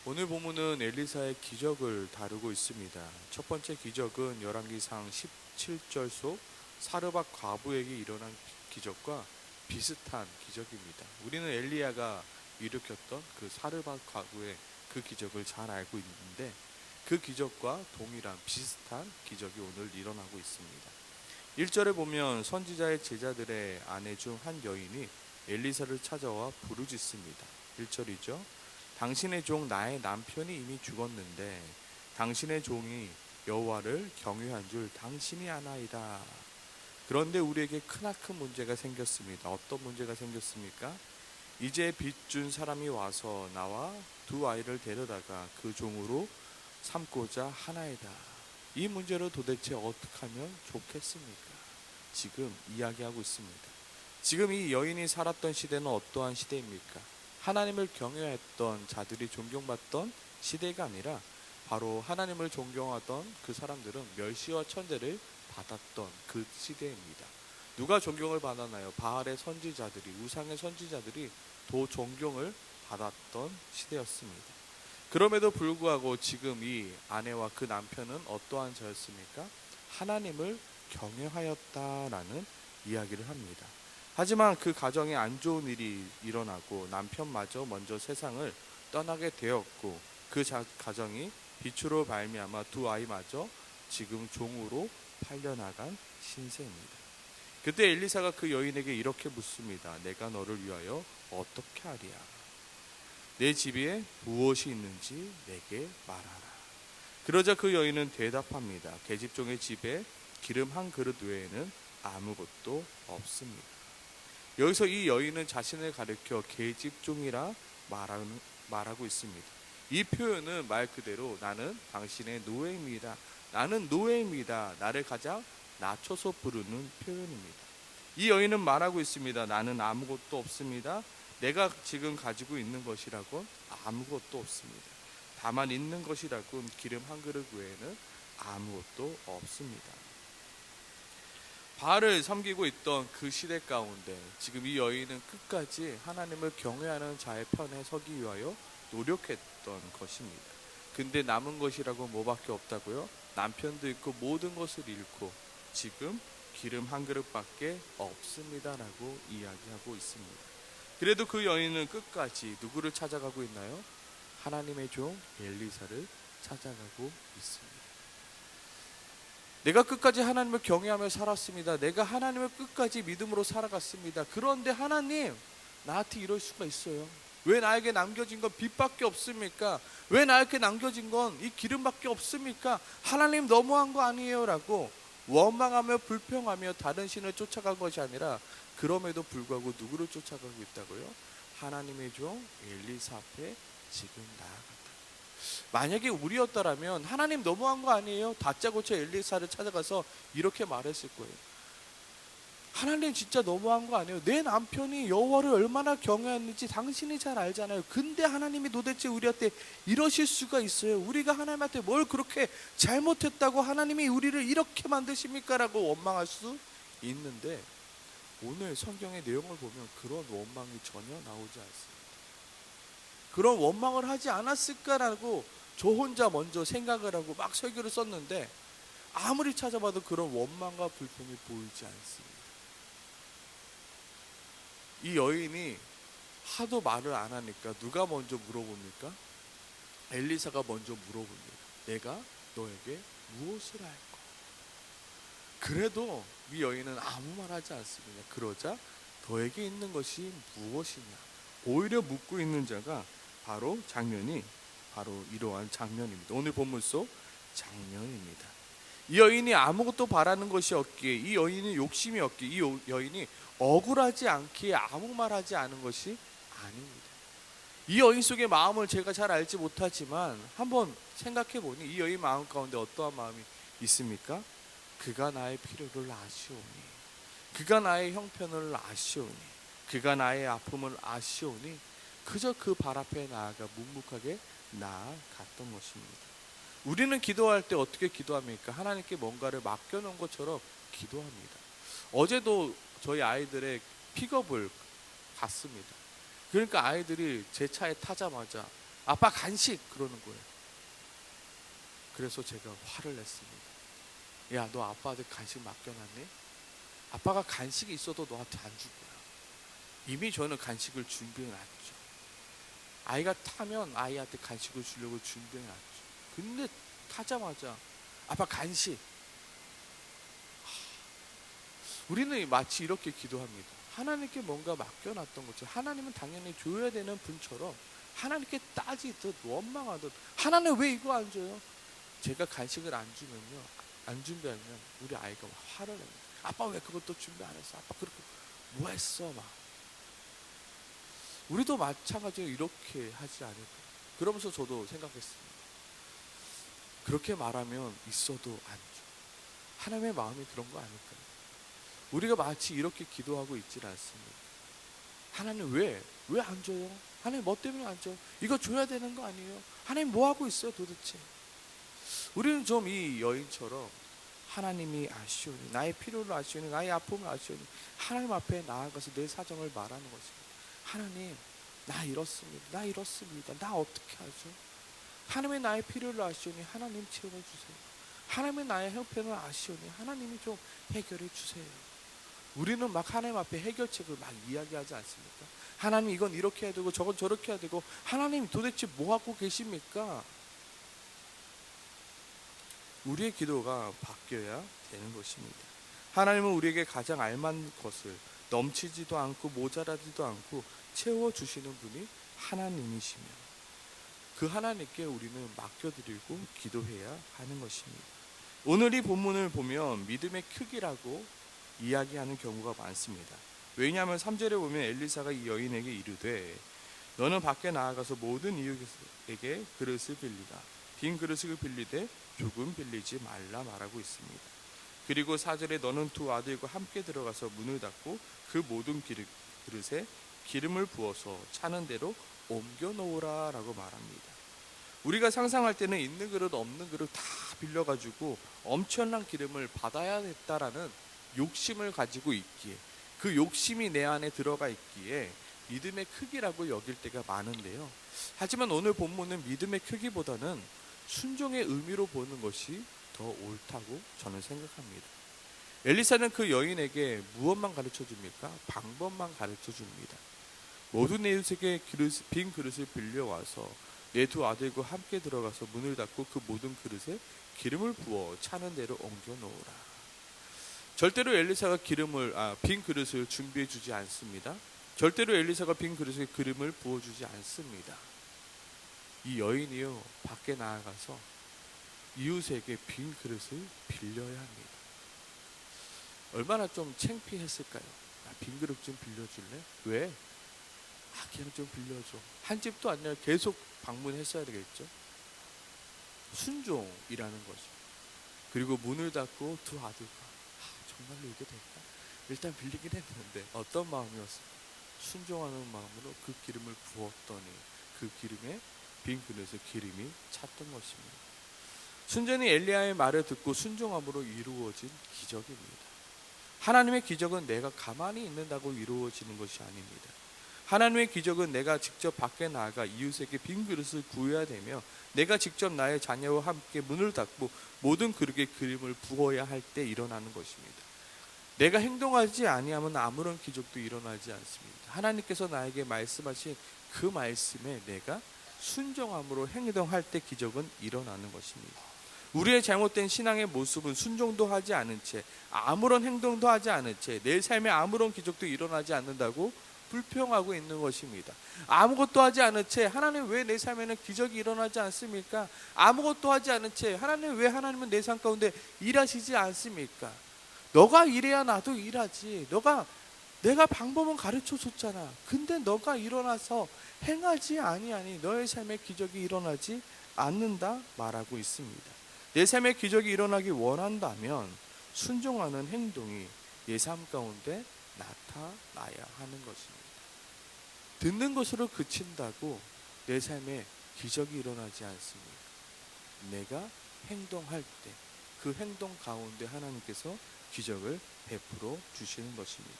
오늘 본문은 엘리사의 기적을 다루고 있습니다. 첫 번째 기적은 열왕기상 17절 속 사르밧 과부에게 일어난 기적과 비슷한 기적입니다. 우리는 엘리야가 일으켰던 그 사르밧 과부의 그 기적을 잘 알고 있는데 그 기적과 동일한 비슷한 기적이 오늘 일어나고 있습니다. 1절에 보면 선지자의 제자들의 아내 중 한 여인이 엘리사를 찾아와 부르짖습니다. 1절이죠. 당신의 종 나의 남편이 이미 죽었는데 당신의 종이 여호와를 경외한 줄 당신이 아나이다. 그런데 우리에게 크나큰 문제가 생겼습니다. 어떤 문제가 생겼습니까? 이제 빚 준 사람이 와서 나와 두 아이를 데려다가 그 종으로 삼고자 하나이다. 이 문제로 도대체 어떻게 하면 좋겠습니까? 지금 이야기하고 있습니다. 지금 이 여인이 살았던 시대는 어떠한 시대입니까? 하나님을 경외했던 자들이 존경받던 시대가 아니라 바로 하나님을 존경하던 그 사람들은 멸시와 천대를 받았던 그 시대입니다. 누가 존경을 받았나요? 바알의 선지자들이, 우상의 선지자들이 더 존경을 받았던 시대였습니다. 그럼에도 불구하고 지금 이 아내와 그 남편은 어떠한 자였습니까? 하나님을 경외하였다라는 이야기를 합니다. 하지만 그 가정에 안 좋은 일이 일어나고 남편마저 먼저 세상을 떠나게 되었고 그 가정이 빛으로 말미암아 두 아이마저 지금 종으로 팔려나간 신세입니다. 그때 엘리사가 그 여인에게 이렇게 묻습니다. 내가 너를 위하여 어떻게 하리야? 내 집에 무엇이 있는지 내게 말하라. 그러자 그 여인은 대답합니다. 계집종의 집에 기름 한 그릇 외에는 아무것도 없습니다. 여기서 이 여인은 자신을 가리켜 계집종이라 말하고 있습니다. 이 표현은 말 그대로 나는 당신의 노예입니다. 나는 노예입니다. 나를 가장 낮춰서 부르는 표현입니다. 이 여인은 말하고 있습니다. 나는 아무것도 없습니다. 내가 지금 가지고 있는 것이라곤 아무것도 없습니다. 다만 있는 것이라곤 기름 한 그릇 외에는 아무것도 없습니다. 바알을 섬기고 있던 그 시대 가운데 지금 이 여인은 끝까지 하나님을 경외하는 자의 편에 서기 위하여 노력했던 것입니다. 근데 남은 것이라고 뭐밖에 없다고요? 남편도 있고 모든 것을 잃고 지금 기름 한 그릇밖에 없습니다라고 이야기하고 있습니다. 그래도 그 여인은 끝까지 누구를 찾아가고 있나요? 하나님의 종 엘리사를 찾아가고 있습니다. 내가 끝까지 하나님을 경외하며 살았습니다. 내가 하나님을 끝까지 믿음으로 살아갔습니다. 그런데 하나님, 나한테 이럴 수가 있어요. 왜 나에게 남겨진 건 빛밖에 없습니까? 왜 나에게 남겨진 건 이 기름밖에 없습니까? 하나님 너무한 거 아니에요? 라고 원망하며 불평하며 다른 신을 쫓아간 것이 아니라 그럼에도 불구하고 누구를 쫓아가고 있다고요? 하나님의 종 엘리사 앞에 지금 나아갔다. 만약에 우리였다라면 하나님 너무한 거 아니에요? 다짜고짜 엘리사를 찾아가서 이렇게 말했을 거예요. 하나님 진짜 너무한 거 아니에요? 내 남편이 여호와를 얼마나 경외했는지 당신이 잘 알잖아요. 근데 하나님이 도대체 우리한테 이러실 수가 있어요? 우리가 하나님한테 뭘 그렇게 잘못했다고 하나님이 우리를 이렇게 만드십니까? 라고 원망할 수 있는데 오늘 성경의 내용을 보면 그런 원망이 전혀 나오지 않습니다. 그런 원망을 하지 않았을까라고 저 혼자 먼저 생각을 하고 막 설교를 썼는데 아무리 찾아봐도 그런 원망과 불평이 보이지 않습니다. 이 여인이 하도 말을 안 하니까 누가 먼저 물어봅니까? 엘리사가 먼저 물어봅니다. 내가 너에게 무엇을 할까? 그래도 이 여인은 아무 말 하지 않습니다. 그러자 너에게 있는 것이 무엇이냐? 오히려 묻고 있는 자가 바로 이러한 장면입니다. 오늘 본문 속 장면입니다. 이 여인이 아무것도 바라는 것이 없기에, 이 여인이 욕심이 없기에, 이 여인이 억울하지 않기에 아무 말하지 않은 것이 아닙니다. 이 여인 속의 마음을 제가 잘 알지 못하지만 한번 생각해 보니 이 여인 마음 가운데 어떠한 마음이 있습니까? 그가 나의 필요를 아시오니, 그가 나의 형편을 아시오니, 그가 나의 아픔을 아시오니 그저 그 발 앞에 나아가 묵묵하게 나아갔던 것입니다. 우리는 기도할 때 어떻게 기도합니까? 하나님께 뭔가를 맡겨놓은 것처럼 기도합니다. 어제도 저희 아이들의 픽업을 갔습니다. 그러니까 아이들이 제 차에 타자마자 아빠 간식 그러는 거예요. 그래서 제가 화를 냈습니다. 야, 너 아빠한테 간식 맡겨놨니? 아빠가 간식이 있어도 너한테 안 줄 거야. 이미 저는 간식을 준비해놨죠. 아이가 타면 아이한테 간식을 주려고 준비해놨죠. 근데 타자마자 아빠 간식. 우리는 마치 이렇게 기도합니다. 하나님께 뭔가 맡겨놨던 것처럼, 하나님은 당연히 줘야 되는 분처럼 하나님께 따지듯 원망하듯, 하나님 왜 이거 안 줘요? 제가 간식을 안 주면요, 안 준비하면 우리 아이가 막 화를 내요. 아빠 왜 그것도 준비 안 했어? 아빠 그렇게 뭐 했어? 막. 우리도 마찬가지로 이렇게 하지 않을까? 그러면서 저도 생각했습니다. 그렇게 말하면 있어도 안 줘. 하나님의 마음이 그런 거 아닐까요? 우리가 마치 이렇게 기도하고 있질 않습니다. 하나님 왜 안 줘요? 하나님 뭐 때문에 안 줘요? 이거 줘야 되는 거 아니에요? 하나님 뭐 하고 있어요 도대체? 우리는 좀 이 여인처럼 하나님이 아시오니, 나의 필요를 아시오니, 나의 아픔을 아시오니 하나님 앞에 나아가서 내 사정을 말하는 것입니다. 하나님, 나 이렇습니다. 나 어떻게 하죠? 하나님의 나의 필요를 아시오니 하나님 채워주세요. 하나님의 나의 형편을 아시오니 하나님이 좀 해결해 주세요. 우리는 막 하나님 앞에 해결책을 막 이야기하지 않습니까? 하나님 이건 이렇게 해야 되고 저건 저렇게 해야 되고, 하나님 도대체 뭐 하고 계십니까? 우리의 기도가 바뀌어야 되는 것입니다. 하나님은 우리에게 가장 알맞는 것을 넘치지도 않고 모자라지도 않고 채워주시는 분이 하나님이시며, 그 하나님께 우리는 맡겨드리고 기도해야 하는 것입니다. 오늘 이 본문을 보면 믿음의 크기라고 이야기하는 경우가 많습니다. 왜냐하면 3절에 보면 엘리사가 이 여인에게 이르되 너는 밖에 나아가서 모든 이웃에게 그릇을 빌리라. 빈 그릇을 빌리되 조금 빌리지 말라 말하고 있습니다. 그리고 4절에 너는 두 아들과 함께 들어가서 문을 닫고 그 모든 그릇에 기름을 부어서 차는 대로 옮겨 놓으라 라고 말합니다. 우리가 상상할 때는 있는 그릇 없는 그릇 다 빌려가지고 엄청난 기름을 받아야 했다라는 욕심을 가지고 있기에, 그 욕심이 내 안에 들어가 있기에 믿음의 크기라고 여길 때가 많은데요. 하지만 오늘 본문은 믿음의 크기보다는 순종의 의미로 보는 것이 더 옳다고 저는 생각합니다. 엘리사는 그 여인에게 무엇만 가르쳐 줍니까? 방법만 가르쳐 줍니다. 모든 이웃에게 빈 그릇을 빌려와서 내 두 아들과 함께 들어가서 문을 닫고 그 모든 그릇에 기름을 부어 차는 대로 옮겨 놓으라. 절대로 엘리사가 빈 그릇을 준비해 주지 않습니다. 절대로 엘리사가 빈 그릇에 기름을 부어 주지 않습니다. 이 여인이요, 밖에 나아가서 이웃에게 빈 그릇을 빌려야 합니다. 얼마나 좀 창피했을까요? 빈 그릇 좀 빌려줄래? 왜? 그냥 좀 빌려줘. 한 집도 아니라 계속 방문했어야 되겠죠. 순종이라는 거죠. 그리고 문을 닫고 두 아들과 정말로 이게 될까? 일단 빌리긴 했는데 어떤 마음이었을까? 순종하는 마음으로 그 기름을 부었더니 그 기름에 빈 그릇에 기름이 찼던 것입니다. 순전히 엘리야의 말을 듣고 순종함으로 이루어진 기적입니다. 하나님의 기적은 내가 가만히 있는다고 이루어지는 것이 아닙니다. 하나님의 기적은 내가 직접 밖에 나가 이웃에게 빈 그릇을 구해야 되며, 내가 직접 나의 자녀와 함께 문을 닫고 모든 그릇에 기름을 부어야 할 때 일어나는 것입니다. 내가 행동하지 아니하면 아무런 기적도 일어나지 않습니다. 하나님께서 나에게 말씀하신 그 말씀에 내가 순종함으로 행동할 때 기적은 일어나는 것입니다. 우리의 잘못된 신앙의 모습은 순종도 하지 않은 채, 아무런 행동도 하지 않은 채 내 삶에 아무런 기적도 일어나지 않는다고 불평하고 있는 것입니다. 아무것도 하지 않은 채 하나님 왜 내 삶에는 기적이 일어나지 않습니까? 아무것도 하지 않은 채 하나님 왜 하나님은 내 삶 가운데 일하시지 않습니까? 너가 일해야 나도 일하지. 내가 방법은 가르쳐 줬잖아. 근데 너가 일어나서 행하지 아니하니 너의 삶에 기적이 일어나지 않는다 말하고 있습니다. 내 삶에 기적이 일어나기 원한다면 순종하는 행동이 내 삶 가운데 나타나야 하는 것입니다. 듣는 것으로 그친다고 내 삶에 기적이 일어나지 않습니다. 내가 행동할 때 그 행동 가운데 하나님께서 기적을 베풀어 주시는 것입니다.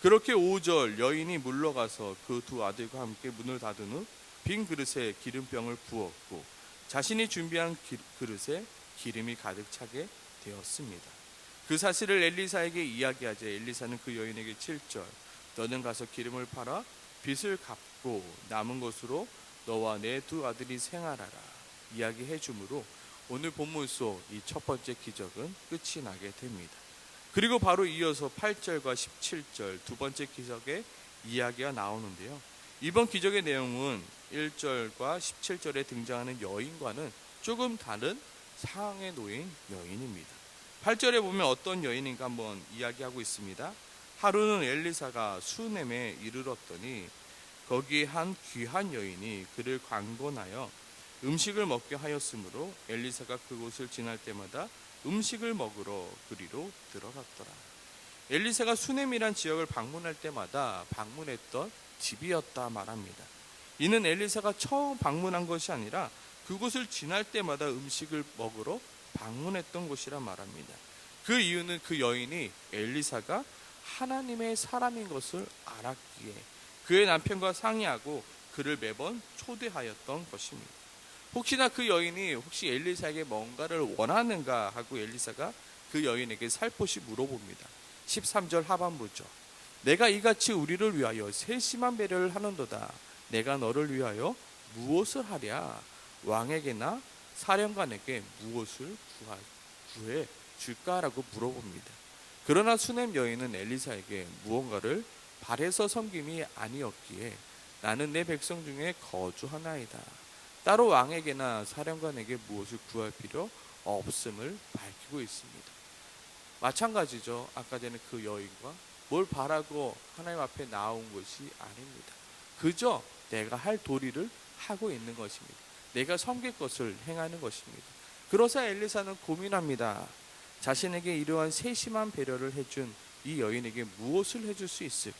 그렇게 5절 여인이 물러가서 그 두 아들과 함께 문을 닫은 후 빈 그릇에 기름병을 부었고 자신이 준비한 그릇에 기름이 가득 차게 되었습니다. 그 사실을 엘리사에게 이야기하자 엘리사는 그 여인에게 7절 너는 가서 기름을 팔아 빚을 갚고 남은 것으로 너와 내 두 아들이 생활하라 이야기해 주므로 오늘 본문 속 이 첫 번째 기적은 끝이 나게 됩니다. 그리고 바로 이어서 8절과 17절 두 번째 기적의 이야기가 나오는데요. 이번 기적의 내용은 1절과 17절에 등장하는 여인과는 조금 다른 상황에 놓인 여인입니다. 8절에 보면 어떤 여인인가 한번 이야기하고 있습니다. 하루는 엘리사가 수넴에 이르렀더니 거기에 한 귀한 여인이 그를 관건하여 음식을 먹게 하였으므로 엘리사가 그곳을 지날 때마다 음식을 먹으러 그리로 들어갔더라. 엘리사가 수넴이란 지역을 방문할 때마다 방문했던 집이었다 말합니다. 이는 엘리사가 처음 방문한 것이 아니라 그곳을 지날 때마다 음식을 먹으러 방문했던 곳이라 말합니다. 그 이유는 그 여인이 엘리사가 하나님의 사람인 것을 알았기에 그의 남편과 상의하고 그를 매번 초대하였던 것입니다. 혹시나 그 여인이 혹시 엘리사에게 뭔가를 원하는가 하고 엘리사가 그 여인에게 살포시 물어봅니다. 13절 하반부죠. 내가 이같이 우리를 위하여 세심한 배려를 하는도다. 내가 너를 위하여 무엇을 하랴? 왕에게나 사령관에게 무엇을 구해 줄까라고 물어봅니다. 그러나 수넴 여인은 엘리사에게 무언가를 바래서 섬김이 아니었기에 나는 내 백성 중에 거주하나이다. 따로 왕에게나 사령관에게 무엇을 구할 필요 없음을 밝히고 있습니다. 마찬가지죠. 아까 전에 그 여인과 뭘 바라고 하나님 앞에 나온 것이 아닙니다. 그저 내가 할 도리를 하고 있는 것입니다. 내가 섬길 것을 행하는 것입니다. 그러자 엘리사는 고민합니다. 자신에게 이러한 세심한 배려를 해준 이 여인에게 무엇을 해줄 수 있을까?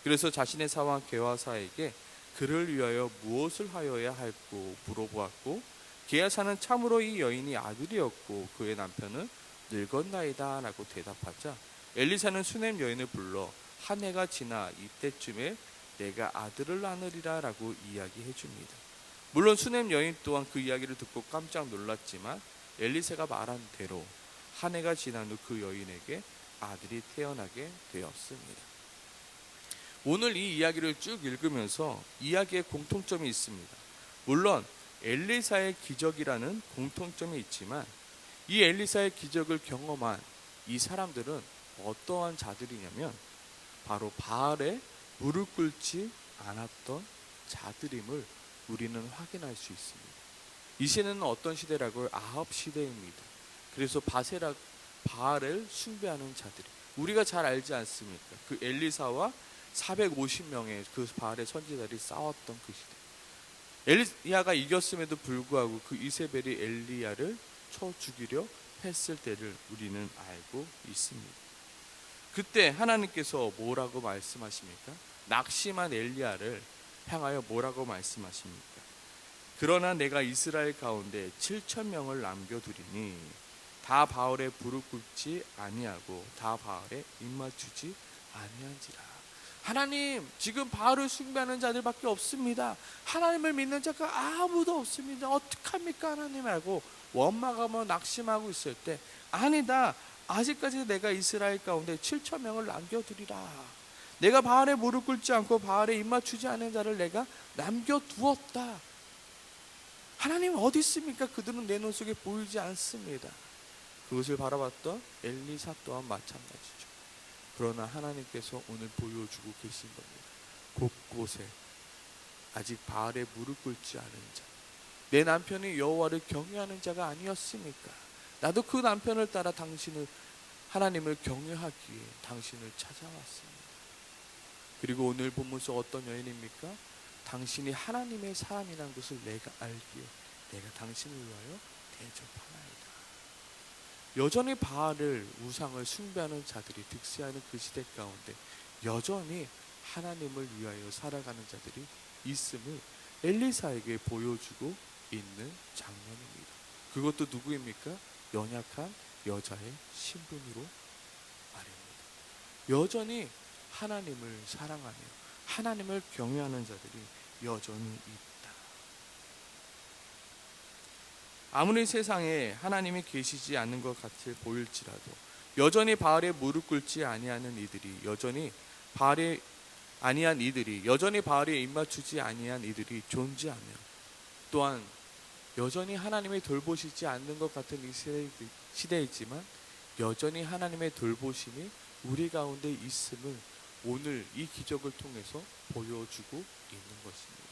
그래서 자신의 사원 게하사에게 그를 위하여 무엇을 하여야 할고 물어보았고 게하사는 참으로 이 여인이 아들이었고 그의 남편은 늙었나이다 라고 대답하자 엘리사는 수넴 여인을 불러 한 해가 지나 이때쯤에 내가 아들을 낳으리라 라고 이야기해 줍니다. 물론 수넴 여인 또한 그 이야기를 듣고 깜짝 놀랐지만 엘리사가 말한 대로 한 해가 지난 후 그 여인에게 아들이 태어나게 되었습니다. 오늘 이 이야기를 쭉 읽으면서 이야기에 공통점이 있습니다. 물론 엘리사의 기적이라는 공통점이 있지만 이 엘리사의 기적을 경험한 이 사람들은 어떠한 자들이냐면 바로 바알에 무릎 꿇지 않았던 자들임을 우리는 확인할 수 있습니다. 이 시대는 어떤 시대라고요? 아합 시대입니다. 그래서 바알을 숭배하는 자들이 우리가 잘 알지 않습니까? 그 엘리사와 450명의 그 바알의 선지자들이 싸웠던 그 시대. 엘리야가 이겼음에도 불구하고 그 이세벨이 엘리야를 쳐 죽이려 했을 때를 우리는 알고 있습니다. 그때 하나님께서 뭐라고 말씀하십니까? 낙심한 엘리야를 향하여 뭐라고 말씀하십니까? 그러나 내가 이스라엘 가운데 7,000명을 남겨두리니 다 바알에 무릎 꿇지 아니하고 다 바알에 입맞추지 아니한지라. 하나님, 지금 바알을 숭배하는 자들밖에 없습니다. 하나님을 믿는 자가 아무도 없습니다. 어떡합니까 하나님? 하고 원망하며 낙심하고 있을 때 아니다. 아직까지 내가 이스라엘 가운데 7,000명을 남겨두리라. 내가 바알에 무릎 꿇지 않고 바알에 입맞추지 않은 자를 내가 남겨두었다. 하나님 어디 있습니까? 그들은 내 눈 속에 보이지 않습니다. 그것을 바라봤던 엘리사 또한 마찬가지죠. 그러나 하나님께서 오늘 보여주고 계신 겁니다. 곳곳에 아직 바알에 무릎 꿇지 않은 자, 내 남편이 여호와를 경외하는 자가 아니었습니까? 나도 그 남편을 따라 하나님을 경외하기에 당신을 찾아왔습니다. 그리고 오늘 본문 속 어떤 여인입니까? 당신이 하나님의 사람이라는 것을 내가 알기에 내가 당신을 위하여 대접하나이다. 여전히 바알을 우상을 숭배하는 자들이 득세하는 그 시대 가운데 여전히 하나님을 위하여 살아가는 자들이 있음을 엘리사에게 보여주고 있는 장면입니다. 그것도 누구입니까? 연약한 여자의 신분으로 말입니다. 여전히 하나님을 사랑하며 하나님을 경외하는 자들이 여전히 있다. 아무리 세상에 하나님이 계시지 않는 것 같아 보일지라도 여전히 바알에 무릎 꿇지 아니하는 이들이 여전히 바알에 입맞추지 아니한 이들이 존재하며 또한 여전히 하나님의 돌보시지 않는 것 같은 이 시대이지만 여전히 하나님의 돌보심이 우리 가운데 있음을 오늘 이 기적을 통해서 보여주고 있는 것입니다.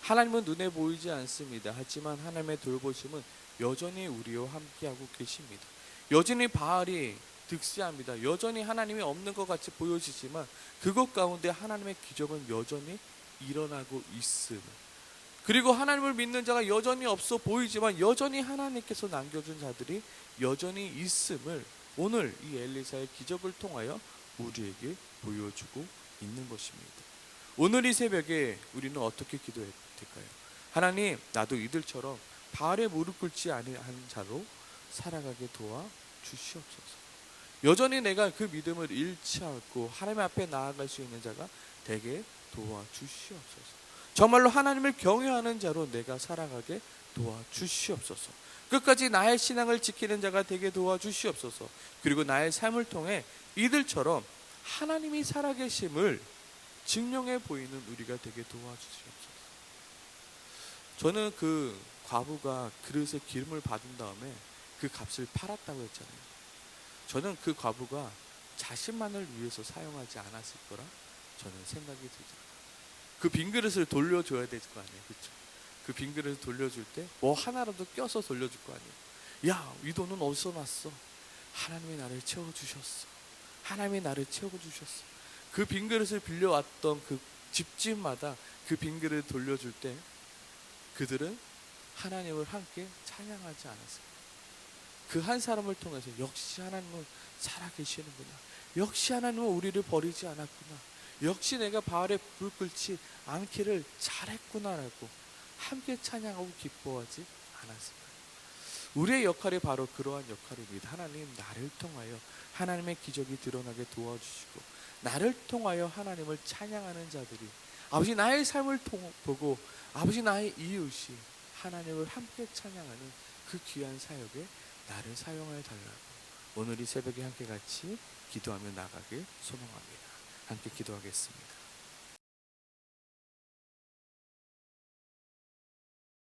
하나님은 눈에 보이지 않습니다. 하지만 하나님의 돌보심은 여전히 우리와 함께하고 계십니다. 여전히 바알이 득세합니다. 여전히 하나님이 없는 것 같이 보여지지만 그것 가운데 하나님의 기적은 여전히 일어나고 있음을, 그리고 하나님을 믿는 자가 여전히 없어 보이지만 여전히 하나님께서 남겨준 자들이 여전히 있음을 오늘 이 엘리사의 기적을 통하여 우리에게 보여주고 있는 것입니다. 오늘 이 새벽에 우리는 어떻게 기도해야 될까요? 하나님, 나도 이들처럼 바알에 무릎 꿇지 않은 자로 살아가게 도와 주시옵소서. 여전히 내가 그 믿음을 잃지 않고 하나님 앞에 나아갈 수 있는 자가 되게 도와 주시옵소서. 정말로 하나님을 경외하는 자로 내가 살아가게 도와 주시옵소서. 끝까지 나의 신앙을 지키는 자가 되게 도와 주시옵소서. 그리고 나의 삶을 통해 이들처럼 하나님이 살아계심을 증명해 보이는 우리가 되게 도와주시옵소서. 저는 그 과부가 그릇에 기름을 받은 다음에 그 값을 팔았다고 했잖아요. 저는 그 과부가 자신만을 위해서 사용하지 않았을 거라 저는 생각이 들더라고요. 그 빈 그릇을 돌려줘야 될 거 아니에요. 그렇죠? 그 빈 그릇을 돌려줄 때 뭐 하나라도 껴서 돌려줄 거 아니에요. 야, 이 돈은 어디서 났어? 하나님이 나를 채워주셨어. 하나님이 나를 채워주셨어. 그 빈 그릇을 빌려왔던 그 집집마다 그 빈 그릇을 돌려줄 때 그들은 하나님을 함께 찬양하지 않았습니다. 그 한 사람을 통해서 역시 하나님은 살아계시는구나. 역시 하나님은 우리를 버리지 않았구나. 역시 내가 바알에 불 끓지 않기를 잘했구나라고 함께 찬양하고 기뻐하지 않았습니다. 우리의 역할이 바로 그러한 역할입니다. 하나님, 나를 통하여 하나님의 기적이 드러나게 도와주시고 나를 통하여 하나님을 찬양하는 자들이 아버지 나의 삶을 보고 아버지 나의 이웃이 하나님을 함께 찬양하는 그 귀한 사역에 나를 사용하여 달라고 오늘 이 새벽에 함께 같이 기도하며 나가길 소망합니다. 함께 기도하겠습니다.